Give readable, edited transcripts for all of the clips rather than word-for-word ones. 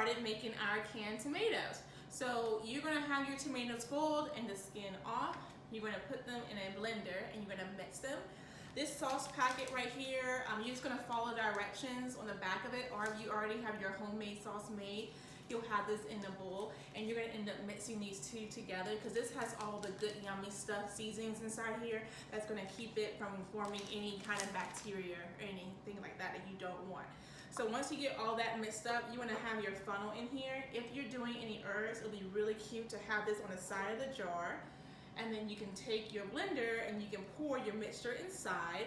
started making our canned tomatoes. So you're gonna have your tomatoes boiled and the skin off. You're gonna put them in a blender and you're gonna mix them. This sauce packet right here, you're just gonna follow directions on the back of it, or if you already have your homemade sauce made, you'll have this in a bowl, and you're gonna end up mixing these two together because this has all the good yummy stuff, seasonings inside here that's gonna keep it from forming any kind of bacteria or anything like that that you don't want. So once you get all that mixed up, you wanna have your funnel in here. If you're doing any herbs, it'll be really cute to have this on the side of the jar. And then you can take your blender and you can pour your mixture inside.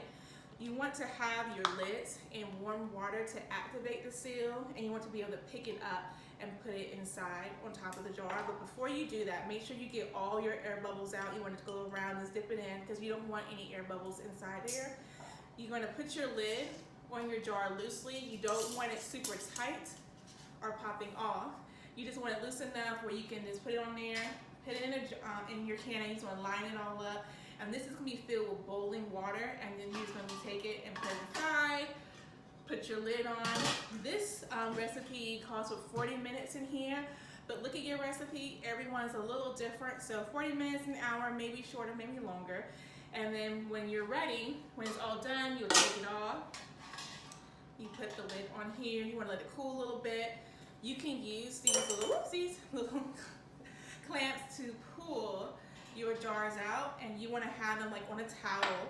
You want to have your lids in warm water to activate the seal, and you want to be able to pick it up and put it inside on top of the jar. But before you do that, make sure you get all your air bubbles out. You want to go around and dip it in because you don't want any air bubbles inside there. You're going to put your lid on your jar loosely. You don't want it super tight or popping off. You just want it loose enough where you can just put it on there, put it in your can, and you just want to line it all up. And this is going to be filled with boiling water, and then you're just going to take it and put it inside, put your lid on. This recipe calls for 40 minutes in here, but look at your recipe. Everyone's a little different, so 40 minutes, an hour, maybe shorter, maybe longer. And then when you're ready, when it's all done, you'll take it off. You put the lid on here. You want to let it cool a little bit. You can use these little clamps to pull your jars out, and you want to have them like on a towel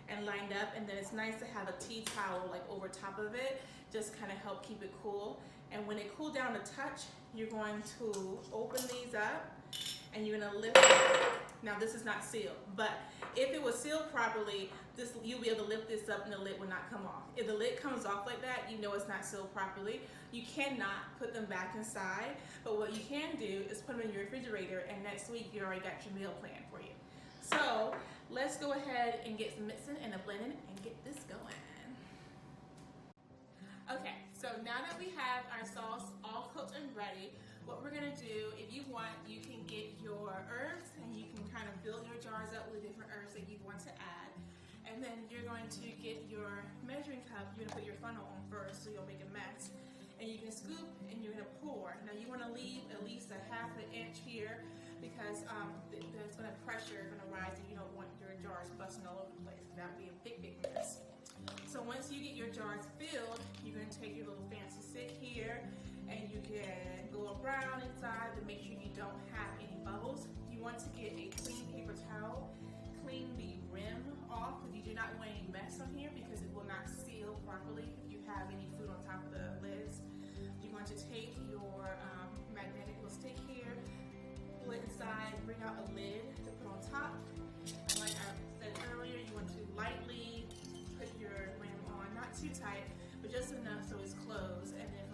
and lined up, and then it's nice to have a tea towel like over top of it, just kind of help keep it cool. And when it cool down a touch, you're going to open these up and you're going to lift it. Now this is not sealed, but if it was sealed properly, you'll be able to lift this up and the lid will not come off. If the lid comes off like that, you know it's not sealed properly. You cannot put them back inside, but what you can do is put them in your refrigerator, and next week you already got your meal planned for you. So let's go ahead and get some mixing and a blending and get this going. Okay, so now that we have our sauce all cooked and ready, what we're gonna do, if you want, you can get your herbs and you can kind of build your jars up with different herbs that you want to add. And then you're going to get your measuring cup, you're gonna put your funnel on first so you'll make a mess. And you can scoop and you're gonna pour. Now you wanna leave at least a ½ inch here because there's gonna pressure gonna rise and you don't want your jars busting all over the place. That would be a big, big mess. So once you get your jars filled, you're gonna take your little fancy stick here and you can go around inside to make sure you don't have any bubbles. You want to get a clean paper towel, clean the rim off because you do not want any mess on here because it will not seal properly if you have any food on top of the lids. You're going to take your magnetic little stick here, pull it inside, bring out a lid to put on top. And like I said earlier, you want to lightly put your rim on, not too tight, but just enough so it's closed. And then